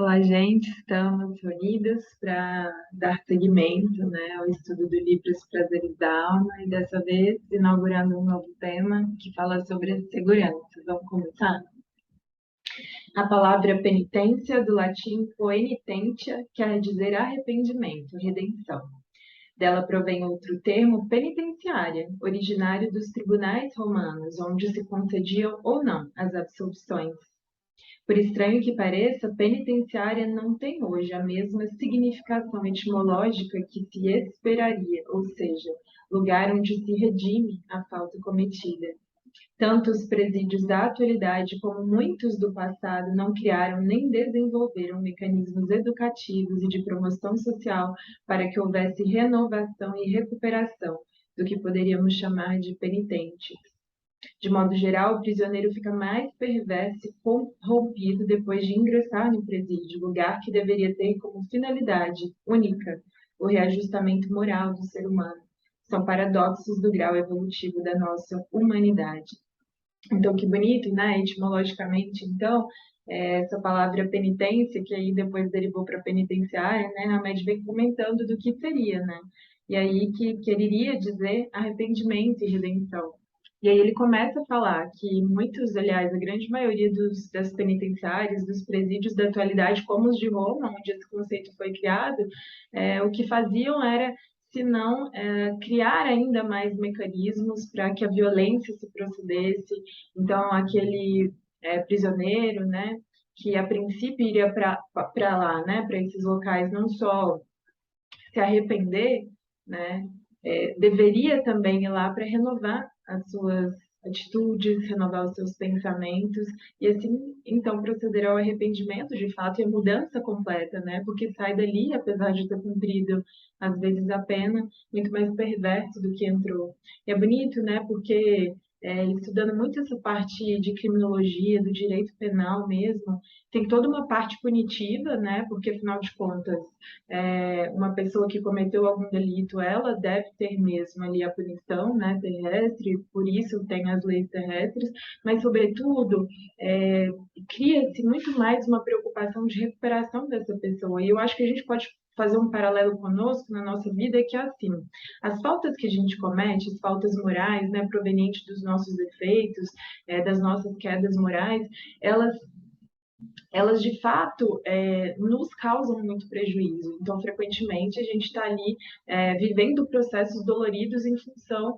Olá, gente. Estamos reunidas para dar seguimento, né, ao estudo do livro Os Prazeres da Alma e dessa vez inaugurando um novo tema que fala sobre a segurança. Vamos começar? A palavra penitência, do latim poenitentia, quer dizer arrependimento, redenção. Dela provém outro termo, penitenciária, originário dos tribunais romanos, onde se concediam ou não as absoluções. Por estranho que pareça, penitenciária não tem hoje a mesma significação etimológica que se esperaria, ou seja, lugar onde se redime a falta cometida. Tanto os presídios da atualidade como muitos do passado não criaram nem desenvolveram mecanismos educativos e de promoção social para que houvesse renovação e recuperação do que poderíamos chamar de penitentes. De modo geral, o prisioneiro fica mais perverso e corrompido depois de ingressar no presídio, lugar que deveria ter como finalidade única o reajustamento moral do ser humano. São paradoxos do grau evolutivo da nossa humanidade. Então, que bonito, né? Etimologicamente, então, essa palavra penitência, que aí depois derivou para penitenciária, né? A Med vem comentando do que seria, né? E aí que quereria dizer arrependimento e redenção. E aí ele começa a falar que muitos, aliás, a grande maioria das penitenciárias, dos presídios da atualidade, como os de Roma, onde esse conceito foi criado, o que faziam era, se não, criar ainda mais mecanismos para que a violência se procedesse. Então, aquele prisioneiro, né, que a princípio iria para lá, né, para esses locais, não só se arrepender, né, deveria também ir lá para renovar as suas atitudes, renovar os seus pensamentos e assim então proceder ao arrependimento de fato e a mudança completa, né? Porque sai dali, apesar de ter cumprido às vezes a pena, muito mais perverso do que entrou. E é bonito, né? Porque estudando muito essa parte de criminologia, do direito penal mesmo, tem toda uma parte punitiva, né? Porque afinal de contas uma pessoa que cometeu algum delito, ela deve ter mesmo ali a punição, né, terrestre, por isso tem as leis terrestres, mas, sobretudo, cria-se muito mais uma preocupação de recuperação dessa pessoa. E eu acho que a gente pode fazer um paralelo conosco na nossa vida, que é assim, as faltas que a gente comete, as faltas morais, né, provenientes dos nossos defeitos, das nossas quedas morais, elas de fato nos causam muito prejuízo. Então, frequentemente, a gente está ali vivendo processos doloridos em função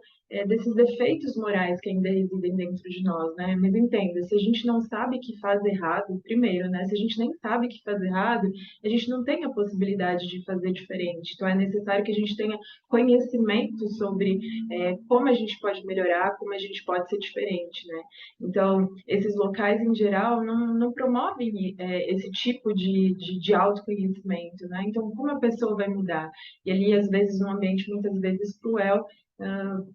desses defeitos morais que ainda residem dentro de nós, né? Mas entenda, se a gente não sabe que faz errado, primeiro, né? Se a gente nem sabe que faz errado, a gente não tem a possibilidade de fazer diferente. Então, é necessário que a gente tenha conhecimento sobre como a gente pode melhorar, como a gente pode ser diferente, né? Então, esses locais, em geral, não promovem esse tipo de autoconhecimento, né? Então, como a pessoa vai mudar? E ali, às vezes, num ambiente muitas vezes cruel,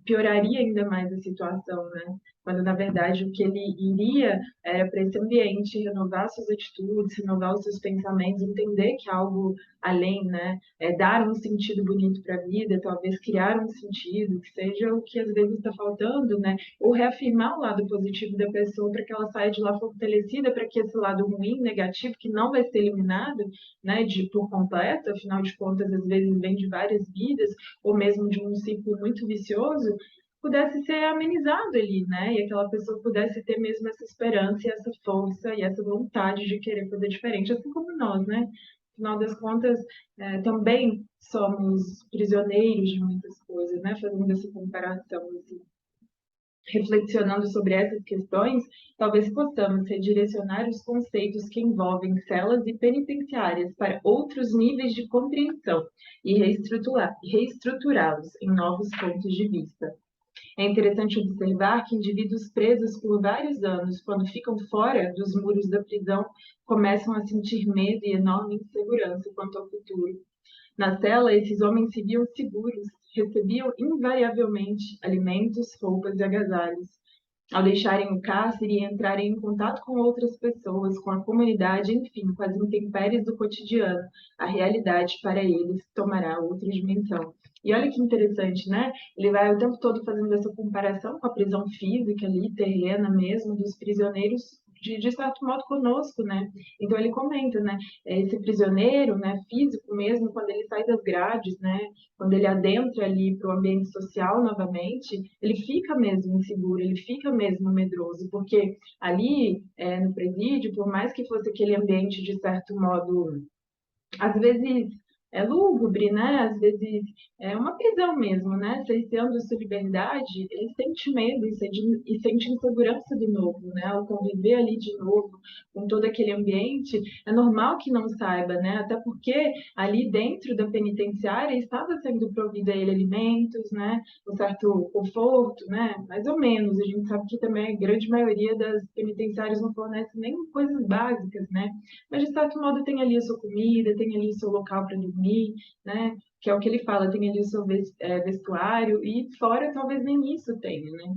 pioraria ainda mais a situação, né? Quando, na verdade, o que ele iria era para esse ambiente renovar suas atitudes, renovar os seus pensamentos, entender que algo além, né? Dar um sentido bonito para a vida, talvez criar um sentido, que seja o que às vezes está faltando, né? Ou reafirmar o lado positivo da pessoa para que ela saia de lá fortalecida, para que esse lado ruim, negativo, que não vai ser eliminado, né, por completo, afinal de contas, às vezes vem de várias vidas, ou mesmo de um ciclo muito vicioso, pudesse ser amenizado ali, né? E aquela pessoa pudesse ter mesmo essa esperança e essa força e essa vontade de querer fazer diferente, assim como nós, né? Afinal das contas, também somos prisioneiros de muitas coisas, né? Fazendo essa comparação, assim. Reflexionando sobre essas questões, talvez possamos redirecionar os conceitos que envolvem celas e penitenciárias para outros níveis de compreensão e reestruturá-los em novos pontos de vista. É interessante observar que indivíduos presos por vários anos, quando ficam fora dos muros da prisão, começam a sentir medo e enorme insegurança quanto ao futuro. Na cela, esses homens se viam seguros, recebiam invariavelmente alimentos, roupas e agasalhos. Ao deixarem o cárcere e entrarem em contato com outras pessoas, com a comunidade, enfim, com as intempéries do cotidiano, a realidade para eles tomará outra dimensão. E olha que interessante, né? Ele vai o tempo todo fazendo essa comparação com a prisão física ali, terrena mesmo, dos prisioneiros de certo modo, conosco, né? Então ele comenta, né? Esse prisioneiro, né, físico mesmo, quando ele sai das grades, né? Quando ele adentra ali para o ambiente social novamente, ele fica mesmo inseguro, ele fica mesmo medroso, porque ali no presídio, por mais que fosse aquele ambiente de certo modo às vezes é lúgubre, né? Às vezes é uma prisão mesmo, né? Cerceando sua liberdade, ele sente medo e sente insegurança de novo, né? Ao conviver ali de novo com todo aquele ambiente, é normal que não saiba, né? Até porque ali dentro da penitenciária estava sendo provido a ele alimentos, né? Um certo conforto, né? Mais ou menos. A gente sabe que também a grande maioria das penitenciárias não fornece nem coisas básicas, né? Mas, de certo modo, tem ali a sua comida, tem ali o seu local para dormir, né? Que é o que ele fala, tem ali o seu vestuário, e fora talvez nem isso tenha, né?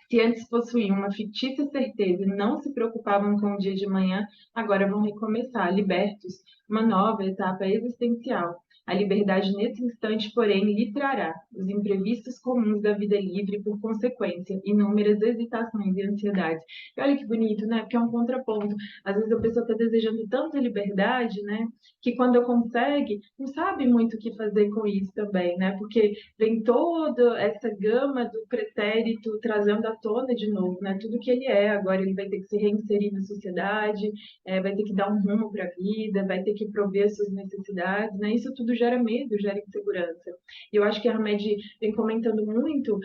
Se antes possuíam uma fictícia certeza e não se preocupavam com o dia de manhã, agora vão recomeçar, libertos, uma nova etapa existencial. A liberdade nesse instante, porém, lhe trará os imprevistos comuns da vida livre, por consequência, inúmeras hesitações e ansiedades. E olha que bonito, né? Porque é um contraponto. Às vezes a pessoa está desejando tanta liberdade, né? Que quando consegue, não sabe muito o que fazer com isso também, né? Porque vem toda essa gama do pretérito trazendo à tona de novo, né? Tudo que ele é, agora ele vai ter que se reinserir na sociedade, vai ter que dar um rumo para a vida, vai ter que prover as suas necessidades, né? Isso tudo gera medo, gera insegurança. E eu acho que a Hamed vem comentando muito,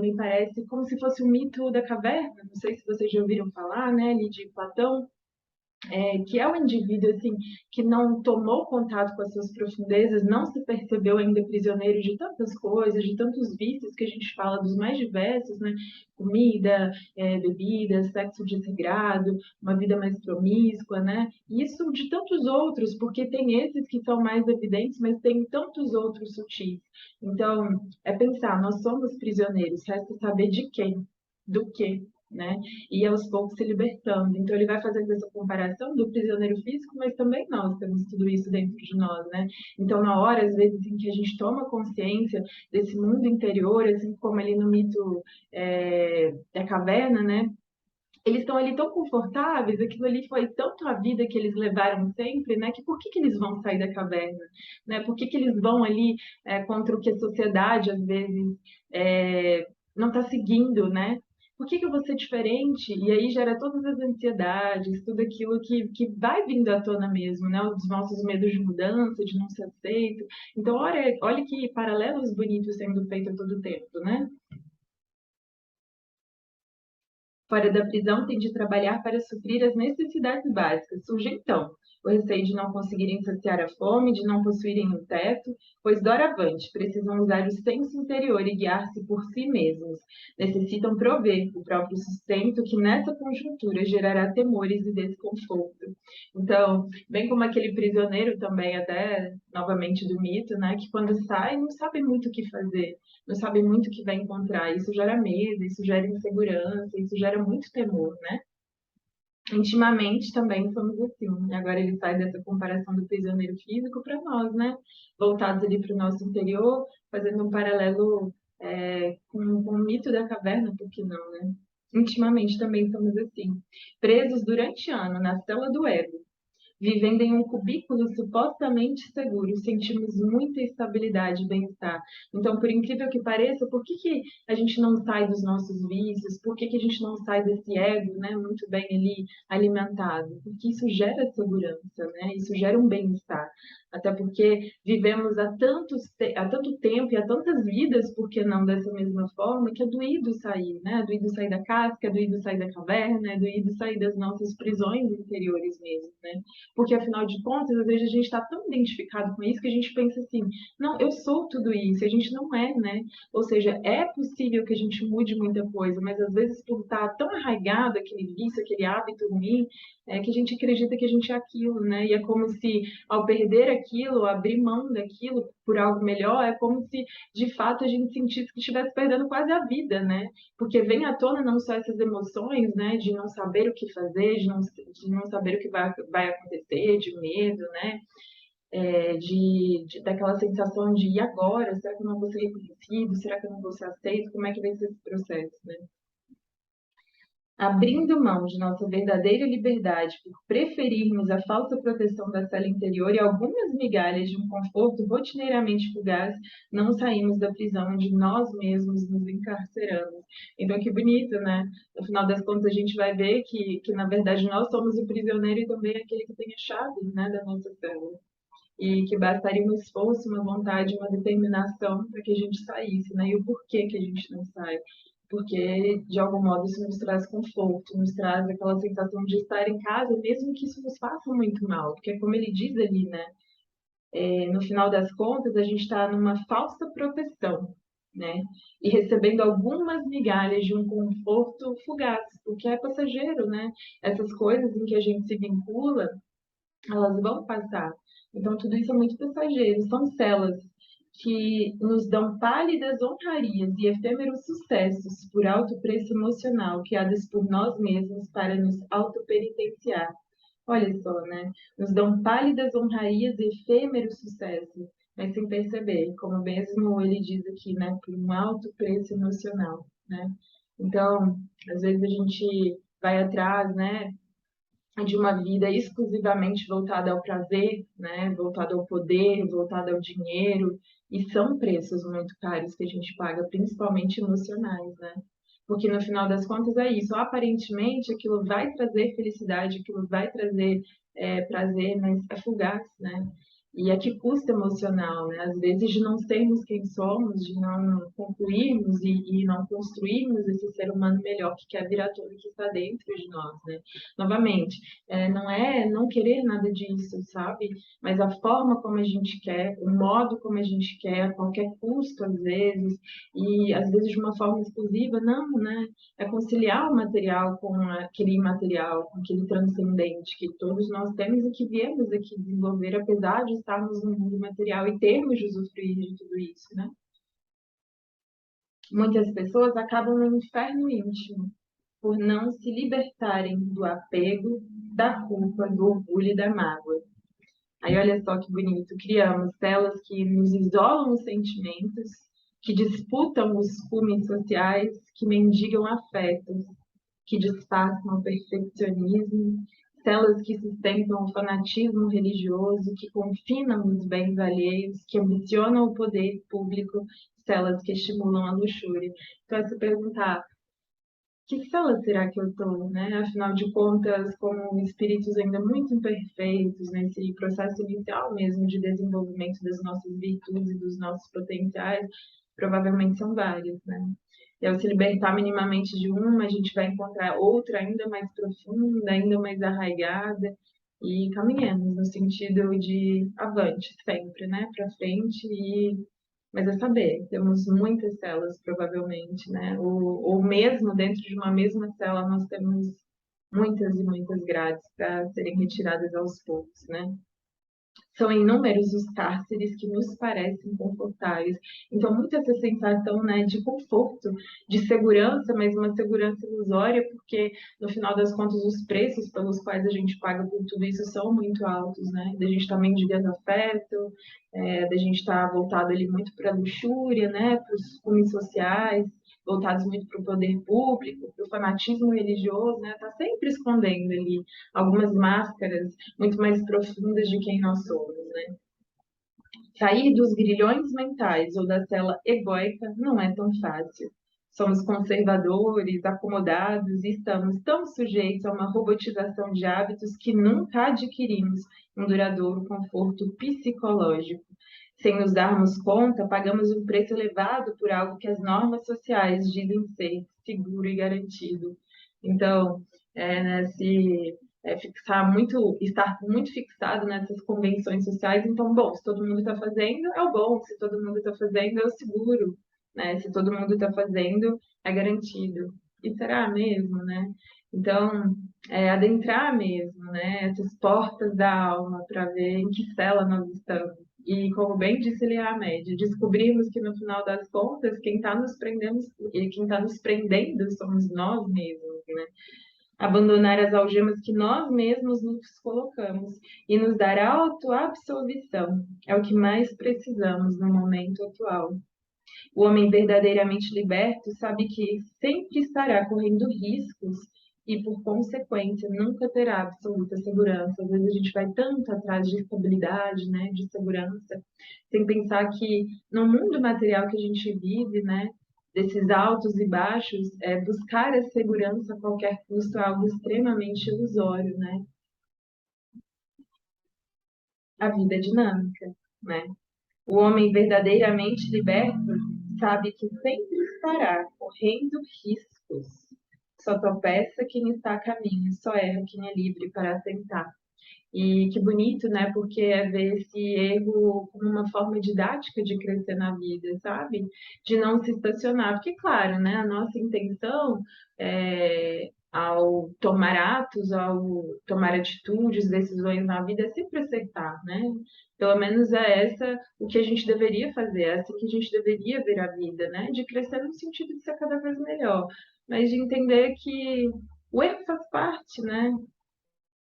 me parece como se fosse o mito da caverna, não sei se vocês já ouviram falar, né, ali de Platão, que é o indivíduo assim que não tomou contato com as suas profundezas, não se percebeu ainda prisioneiro de tantas coisas, de tantos vícios que a gente fala dos mais diversos, né? Comida, bebida, sexo desregrado, uma vida mais promíscua, né? Isso de tantos outros, porque tem esses que são mais evidentes, mas tem tantos outros sutis. Então, é pensar, nós somos prisioneiros, resta saber de quem, do que, né? E aos poucos se libertando. Então ele vai fazendo essa comparação do prisioneiro físico, mas também nós temos tudo isso dentro de nós, né? Então na hora, às vezes, em que a gente toma consciência desse mundo interior, assim como ali no mito da caverna, né? Eles estão ali tão confortáveis, aquilo ali foi tanto a vida que eles levaram sempre, né? Que por que eles vão sair da caverna, né? Por que eles vão ali contra o que a sociedade às vezes não está seguindo, né? Por que eu vou ser diferente? E aí gera todas as ansiedades, tudo aquilo que vai vindo à tona mesmo, né? Os nossos medos de mudança, de não ser aceito. Então, olha que paralelos bonitos sendo feitos a todo tempo, né? Fora da prisão, tem de trabalhar para suprir as necessidades básicas. Surge então o receio de não conseguirem saciar a fome, de não possuírem um teto, pois doravante precisam usar o senso interior e guiar-se por si mesmos. Necessitam prover o próprio sustento, que nessa conjuntura gerará temores e desconforto. Então, bem como aquele prisioneiro também, até novamente do mito, né, que quando sai não sabe muito o que fazer, não sabe muito o que vai encontrar. Isso gera medo, isso gera insegurança, isso gera muito temor, né? Intimamente também somos assim. Agora ele sai dessa comparação do prisioneiro físico para nós, né? Voltados ali para o nosso interior, fazendo um paralelo com o mito da caverna, por que não, né? Intimamente também somos assim. Presos durante ano na cela do ego, vivendo em um cubículo supostamente seguro, sentimos muita estabilidade e bem-estar. Então, por incrível que pareça, por que a gente não sai dos nossos vícios? Por que a gente não sai desse ego, né, muito bem ali alimentado? Porque isso gera segurança, né? Isso gera um bem-estar. Até porque vivemos há tanto tempo e há tantas vidas, por que não dessa mesma forma, que é doído sair, né? É doído sair da casca, é doído sair da caverna, é doído sair das nossas prisões interiores mesmo, né? Porque, afinal de contas, às vezes a gente está tão identificado com isso que a gente pensa assim, não, eu sou tudo isso, e a gente não é, né? Ou seja, é possível que a gente mude muita coisa, mas às vezes por estar tão arraigado aquele vício, aquele hábito ruim, que a gente acredita que a gente é aquilo, né? E é como se, ao perder aquilo, abrir mão daquilo por algo melhor, é como se, de fato, a gente sentisse que estivesse perdendo quase a vida, né? Porque vem à tona não só essas emoções, né, de não saber o que fazer, de não saber o que vai acontecer, de medo, né, daquela sensação de e agora? Será que eu não vou ser reconhecido? Será que eu não vou ser aceito? Como é que vai ser esse processo, né? abrindo mão de nossa verdadeira liberdade por preferirmos a falsa proteção da cela interior e algumas migalhas de um conforto rotineiramente fugaz, não saímos da prisão onde nós mesmos nos encarceramos. Então, que bonito, né? No final das contas, a gente vai ver que na verdade, nós somos o prisioneiro e também aquele que tem a chave, né, da nossa cela. E que bastaria um esforço, uma vontade, uma determinação para que a gente saísse, né? E o porquê que a gente não sai? Porque, de algum modo, isso nos traz conforto, nos traz aquela sensação de estar em casa, mesmo que isso nos faça muito mal. Porque, como ele diz ali, né? No final das contas, a gente está numa falsa proteção, né? E recebendo algumas migalhas de um conforto fugaz, o que é passageiro, né? Essas coisas em que a gente se vincula, elas vão passar. Então, tudo isso é muito passageiro. São celas que nos dão pálidas honrarias e efêmeros sucessos por alto preço emocional criadas por nós mesmos para nos autopenitenciar. Olha só, né? Nos dão pálidas honrarias e efêmeros sucessos, mas sem perceber, como mesmo ele diz aqui, né? Por um alto preço emocional, né? Então, às vezes a gente vai atrás, né? De uma vida exclusivamente voltada ao prazer, né, voltada ao poder, voltada ao dinheiro, e são preços muito caros que a gente paga, principalmente emocionais, né? Porque no final das contas é isso, aparentemente aquilo vai trazer felicidade, aquilo vai trazer prazer, mas é fugaz, né? E a que custo emocional, né? Às vezes de não sermos quem somos, de não concluirmos e não construirmos esse ser humano melhor que quer vir à tona que está dentro de nós, né? Novamente, não é não querer nada disso, sabe? Mas a forma como a gente quer, o modo como a gente quer, a qualquer custo, às vezes, e às vezes de uma forma exclusiva, não, né? É conciliar o material com aquele imaterial, com aquele transcendente que todos nós temos e que viemos aqui desenvolver, apesar de estarmos no mundo material e termos de usufruir de tudo isso, né? Muitas pessoas acabam no inferno íntimo por não se libertarem do apego, da culpa, do orgulho e da mágoa. Aí olha só que bonito, criamos telas que nos isolam os sentimentos, que disputam os cumes sociais, que mendigam afetos, que disfarçam o perfeccionismo, celas que sustentam o fanatismo religioso, que confinam os bens alheios, que ambicionam o poder público, celas que estimulam a luxúria. Então, é se perguntar, que sala será que eu estou, né? Afinal de contas, como espíritos ainda muito imperfeitos nesse processo inicial mesmo de desenvolvimento das nossas virtudes e dos nossos potenciais, provavelmente são vários, né? E ao se libertar minimamente de uma, a gente vai encontrar outra ainda mais profunda, ainda mais arraigada, e caminhamos no sentido de avante sempre, né? Para frente mas é saber, temos muitas células, provavelmente, né? Ou mesmo dentro de uma mesma célula, nós temos muitas e muitas grades para serem retiradas aos poucos, né? São inúmeros os cárceres que nos parecem confortáveis. Então, muito essa sensação, né, de conforto, de segurança, mas uma segurança ilusória, porque no final das contas os preços pelos quais a gente paga por tudo isso são muito altos, né? Da gente estar mendigando afeto, da gente estar voltado ali muito para a luxúria, né, para os cumes sociais, voltados muito para o poder público, para o fanatismo religioso, né? Está sempre escondendo ali algumas máscaras muito mais profundas de quem nós somos, né? Sair dos grilhões mentais ou da cela egóica não é tão fácil. Somos conservadores, acomodados e estamos tão sujeitos a uma robotização de hábitos que nunca adquirimos um duradouro conforto psicológico. Sem nos darmos conta, pagamos um preço elevado por algo que as normas sociais dizem ser seguro e garantido. Então, né, se estar muito fixado nessas convenções sociais. Então, bom, se todo mundo está fazendo, é o bom, se todo mundo está fazendo, é o seguro, né? Se todo mundo está fazendo, é garantido. E será mesmo, né? Então, adentrar mesmo, né? Essas portas da alma para ver em que cela nós estamos. E, como bem disse Leamed, descobrimos que no final das contas, quem está nos prendendo somos nós mesmos, né? Abandonar as algemas que nós mesmos nos colocamos e nos dar autoabsolvição é o que mais precisamos no momento atual. O homem verdadeiramente liberto sabe que sempre estará correndo riscos e, por consequência, nunca terá absoluta segurança. Às vezes a gente vai tanto atrás de estabilidade, né, de segurança, sem pensar que no mundo material que a gente vive, né, desses altos e baixos, buscar a segurança a qualquer custo é algo extremamente ilusório, né? A vida é dinâmica, né? O homem verdadeiramente liberto sabe que sempre estará correndo riscos. Só tropeça quem está a caminho, só erra quem é livre para attentar. E que bonito, né? Porque é ver esse erro como uma forma didática de crescer na vida, sabe? De não se estacionar. Porque, claro, né? A nossa intenção ao tomar atos, ao tomar atitudes, decisões na vida, é sempre acertar, né? Pelo menos é essa o que a gente deveria fazer, é essa que a gente deveria ver a vida, né? De crescer no sentido de ser cada vez melhor, mas de entender que o erro faz parte, né?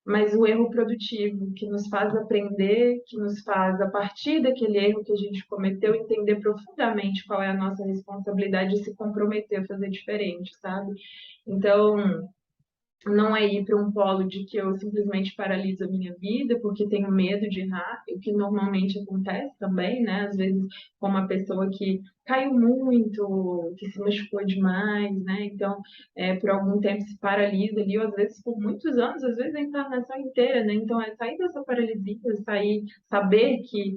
Mas o erro produtivo, que nos faz aprender, que nos faz, a partir daquele erro que a gente cometeu, entender profundamente qual é a nossa responsabilidade e se comprometer a fazer diferente, sabe? Então, não é ir para um polo de que eu simplesmente paraliso a minha vida porque tenho medo de errar, o que normalmente acontece também, né? Às vezes com uma pessoa que caiu muito, que se machucou demais, né? Então, por algum tempo se paralisa ali, ou às vezes por muitos anos, às vezes a encarnação inteira, né? Então, é sair dessa paralisia, sair, saber que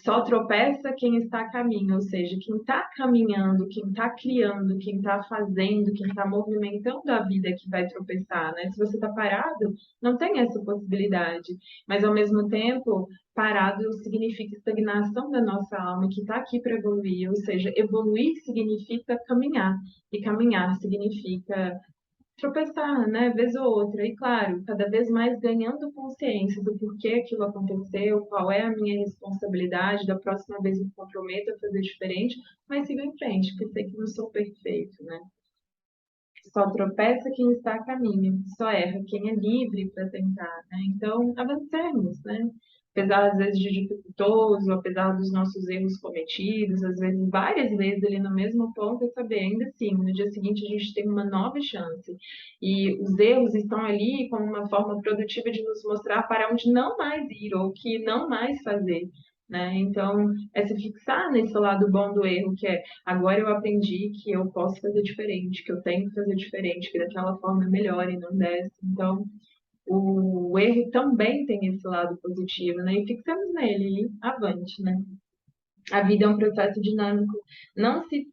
só tropeça quem está a caminho, ou seja, quem está caminhando, quem está criando, quem está fazendo, quem está movimentando a vida que vai tropeçar, né? Se você está parado, não tem essa possibilidade. Mas, ao mesmo tempo, parado significa estagnação da nossa alma, que está aqui para evoluir, ou seja, evoluir significa caminhar, e caminhar significa tropeçar, né, vez ou outra. E claro, cada vez mais ganhando consciência do porquê aquilo aconteceu, qual é a minha responsabilidade, da próxima vez me comprometo a fazer diferente, mas sigo em frente, porque sei que não sou perfeito, né? Só tropeça quem está a caminho, só erra quem é livre para tentar, né? Então, avancemos, né? Apesar, às vezes, de dificultoso, apesar dos nossos erros cometidos, às vezes, várias vezes ali no mesmo ponto, é saber, ainda assim, no dia seguinte a gente tem uma nova chance. E os erros estão ali como uma forma produtiva de nos mostrar para onde não mais ir, ou o que não mais fazer, né? Então, é se fixar nesse lado bom do erro, que é agora eu aprendi que eu posso fazer diferente, que eu tenho que fazer diferente, que daquela forma é melhor e não dessa. Então, o erro também tem esse lado positivo, né? E fixamos nele, e avante, né? A vida é um processo dinâmico, não se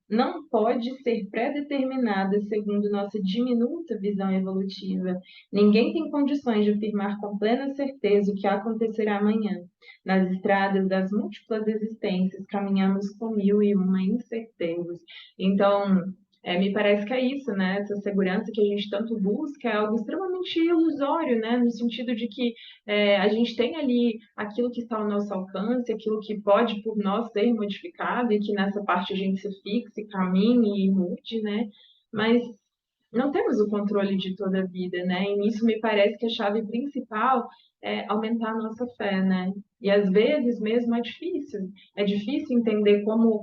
não pode ser pré-determinada segundo nossa diminuta visão evolutiva. Ninguém tem condições de afirmar com plena certeza o que acontecerá amanhã. Nas estradas das múltiplas existências, caminhamos com mil e uma incertezas. Então, me parece que é isso, né? Essa segurança que a gente tanto busca é algo extremamente ilusório, né? No sentido de que a gente tem ali aquilo que está ao nosso alcance, aquilo que pode por nós ser modificado e que nessa parte a gente se fixe, caminhe e mude, né? Mas não temos o controle de toda a vida, né? E nisso me parece que a chave principal é aumentar a nossa fé, né? E às vezes mesmo é difícil entender como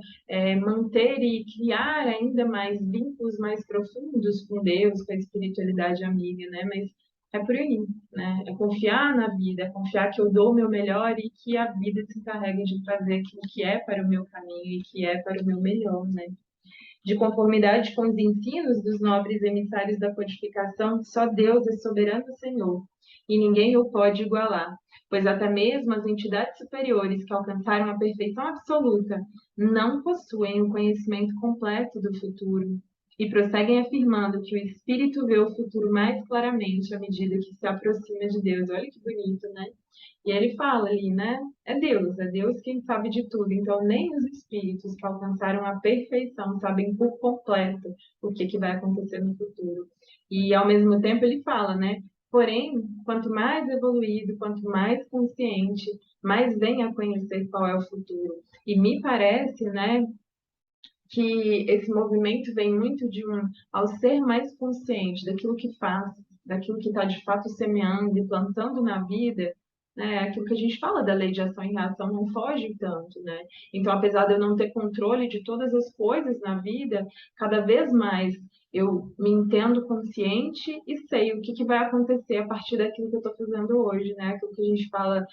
manter e criar ainda mais vínculos mais profundos com Deus, com a espiritualidade amiga, né? Mas é por aí, né? É confiar na vida, é confiar que eu dou o meu melhor e que a vida se encarrega de trazer aquilo que é para o meu caminho e que é para o meu melhor, né? De conformidade com os ensinos dos nobres emissários da codificação, só Deus é soberano Senhor, e ninguém o pode igualar, pois até mesmo as entidades superiores que alcançaram a perfeição absoluta não possuem o conhecimento completo do futuro. E prosseguem afirmando que o espírito vê o futuro mais claramente à medida que se aproxima de Deus. Olha que bonito, né? E ele fala ali, né? É Deus quem sabe de tudo. Então, nem os espíritos que alcançaram a perfeição sabem por completo o que vai acontecer no futuro. E, ao mesmo tempo, ele fala, né? Porém, quanto mais evoluído, quanto mais consciente, mais vem a conhecer qual é o futuro. E me parece, né, que esse movimento vem muito ao ser mais consciente daquilo que faz, daquilo que está de fato semeando e plantando na vida, né? Aquilo que a gente fala da lei de ação e reação não foge tanto, né? Então, apesar de eu não ter controle de todas as coisas na vida, cada vez mais Eu me entendo consciente e sei o que, que vai acontecer a partir daquilo que eu estou fazendo hoje, né? Aquilo que a gente fala,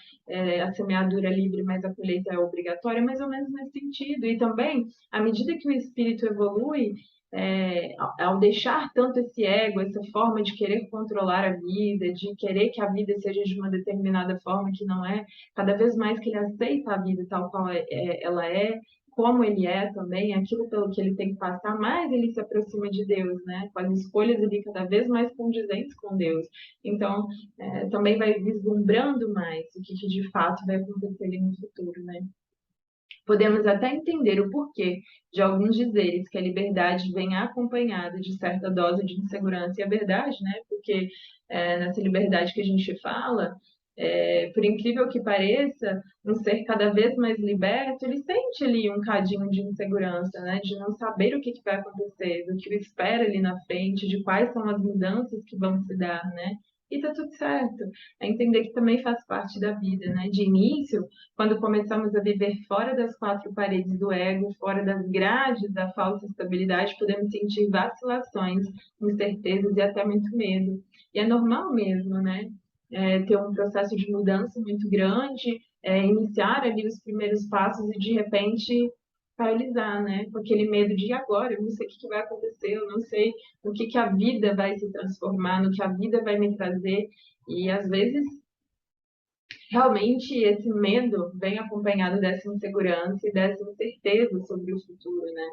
a semeadura é livre, mas a colheita é obrigatória, mais ou menos nesse sentido. E também, à medida que o espírito evolui, ao deixar tanto esse ego, essa forma de querer controlar a vida, de querer que a vida seja de uma determinada forma que não é, cada vez mais que ele aceita a vida tal qual ela é, como ele é também, aquilo pelo que ele tem que passar, mais ele se aproxima de Deus, né? Com as escolhas ali cada vez mais condizentes com Deus. Então, também vai vislumbrando mais o que, que de fato vai acontecer ali no futuro, né? Podemos até entender o porquê de alguns dizeres que a liberdade vem acompanhada de certa dose de insegurança, e é verdade, né? Porque nessa liberdade que a gente fala, por incrível que pareça, um ser cada vez mais liberto, ele sente ali um cadinho de insegurança, né? De não saber o que, que vai acontecer, do que o espera ali na frente, de quais são as mudanças que vão se dar, né? E tá tudo certo. É entender que também faz parte da vida, né? De início, quando começamos a viver fora das quatro paredes do ego, fora das grades da falsa estabilidade, podemos sentir vacilações, incertezas e até muito medo. E é normal mesmo, né? Ter um processo de mudança muito grande, iniciar ali os primeiros passos e de repente paralisar, né? Com aquele medo de agora, eu não sei o que vai acontecer, eu não sei o que que a vida vai se transformar, no que a vida vai me trazer. E às vezes realmente esse medo vem acompanhado dessa insegurança e dessa incerteza sobre o futuro, né?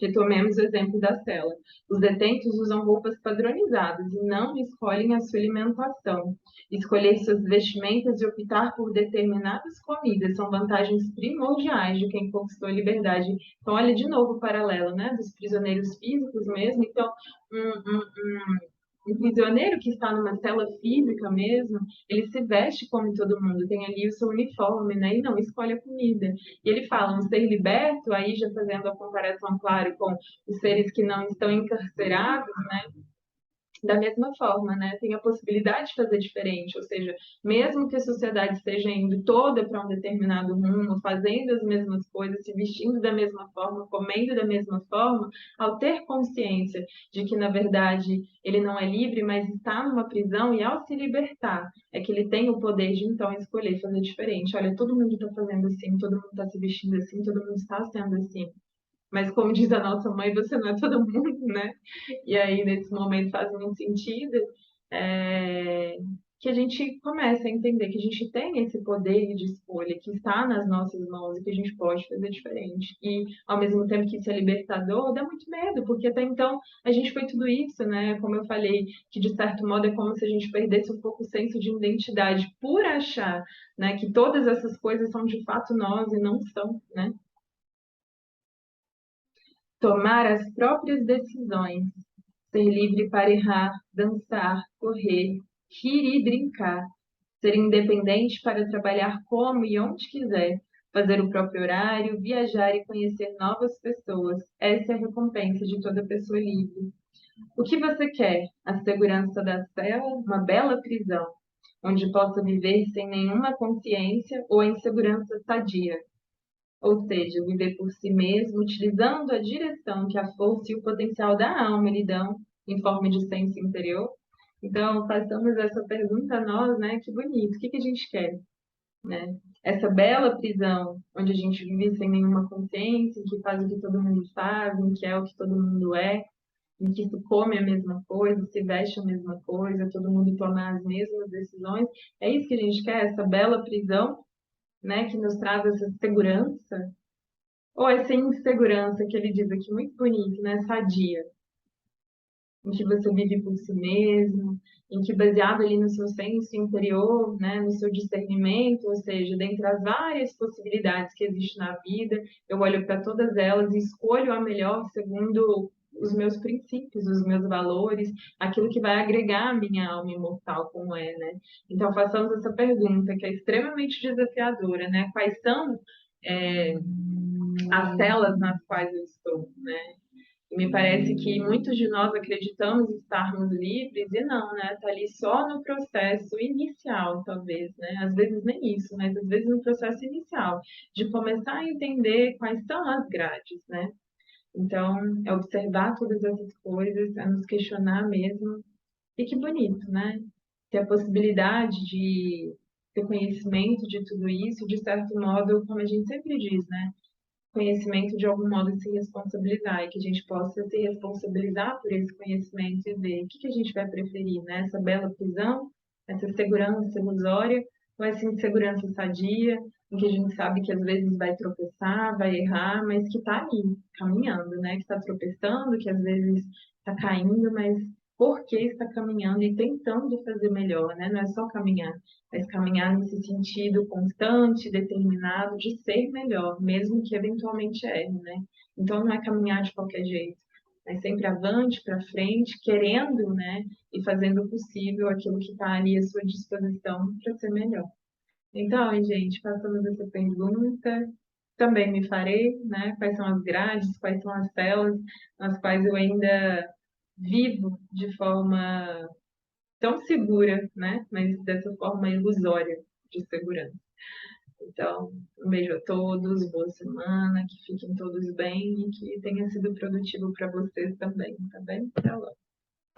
Retomemos o exemplo da cela. Os detentos usam roupas padronizadas e não escolhem a sua alimentação. Escolher suas vestimentas e optar por determinadas comidas são vantagens primordiais de quem conquistou a liberdade. Então, olha de novo o paralelo, né? Dos prisioneiros físicos mesmo. Então, um prisioneiro que está numa cela física mesmo, ele se veste como todo mundo, tem ali o seu uniforme, né? E não escolhe a comida. E ele fala, um ser liberto, aí já fazendo a comparação, claro, com os seres que não estão encarcerados, né? Da mesma forma, né? Tem a possibilidade de fazer diferente, ou seja, mesmo que a sociedade esteja indo toda para um determinado rumo, fazendo as mesmas coisas, se vestindo da mesma forma, comendo da mesma forma, ao ter consciência de que, na verdade, ele não é livre, mas está numa prisão, e ao se libertar, é que ele tem o poder de, então, escolher fazer diferente. Olha, todo mundo está fazendo assim, todo mundo está se vestindo assim, todo mundo está sendo assim. Mas como diz a nossa mãe, você não é todo mundo, né? E aí, nesse momento, faz muito sentido é, que a gente comece a entender que a gente tem esse poder de escolha, que está nas nossas mãos e que a gente pode fazer diferente. E, ao mesmo tempo que isso é libertador, dá muito medo, porque até então a gente foi tudo isso, né? Como eu falei, que de certo modo é como se a gente perdesse um pouco o senso de identidade por achar, né, que todas essas coisas são de fato nós e não são, né? Tomar as próprias decisões, ser livre para errar, dançar, correr, rir e brincar, ser independente para trabalhar como e onde quiser, fazer o próprio horário, viajar e conhecer novas pessoas. Essa é a recompensa de toda pessoa livre. O que você quer? A segurança da cela, uma bela prisão, onde possa viver sem nenhuma consciência ou a insegurança sadia? Ou seja, viver por si mesmo, utilizando a direção que a força e o potencial da alma lhe dão em forma de senso interior. Então, façamos essa pergunta a nós, né? Que bonito, o que que a gente quer, né? Essa bela prisão, onde a gente vive sem nenhuma consciência, em que faz o que todo mundo faz, em que é o que todo mundo é, em que se come a mesma coisa, se veste a mesma coisa, todo mundo toma as mesmas decisões. É isso que a gente quer, essa bela prisão, né? Que nos traz essa segurança, ou essa insegurança que ele diz aqui, muito bonito, né? Sadia, em que você vive por si mesmo, em que baseado ali no seu senso interior, né, no seu discernimento, ou seja, dentre as várias possibilidades que existem na vida, eu olho para todas elas e escolho a melhor segundo os meus princípios, os meus valores, aquilo que vai agregar a minha alma imortal, como é, né? Então, façamos essa pergunta, que é extremamente desafiadora, né? Quais são as celas nas quais eu estou, né? E me parece que muitos de nós acreditamos estarmos livres e não, né? Tá ali só no processo inicial, talvez, né? Às vezes nem isso, mas às vezes no processo inicial, de começar a entender quais são as grades, né? Então, é observar todas essas coisas, é nos questionar mesmo. E que bonito, né? Ter a possibilidade de ter conhecimento de tudo isso, de certo modo, como a gente sempre diz, né? Conhecimento de algum modo se responsabilizar e que a gente possa se responsabilizar por esse conhecimento e ver o que a gente vai preferir, né? Essa bela prisão, essa segurança ilusória ou essa insegurança sadia, em que a gente sabe que às vezes vai tropeçar, vai errar, mas que está ali, caminhando, né? Que está tropeçando, que às vezes está caindo, mas por que está caminhando e tentando fazer melhor, né? Não é só caminhar, mas caminhar nesse sentido constante, determinado de ser melhor, mesmo que eventualmente erre, né? Então não é caminhar de qualquer jeito, é sempre avante, para frente, querendo, né? E fazendo o possível aquilo que está ali à sua disposição para ser melhor. Então, gente, passamos essa pergunta. Também me farei, né? Quais são as grades, quais são as celas nas quais eu ainda vivo de forma tão segura, né? Mas dessa forma ilusória de segurança. Então, um beijo a todos, boa semana, que fiquem todos bem e que tenha sido produtivo para vocês também, tá bem? Até logo.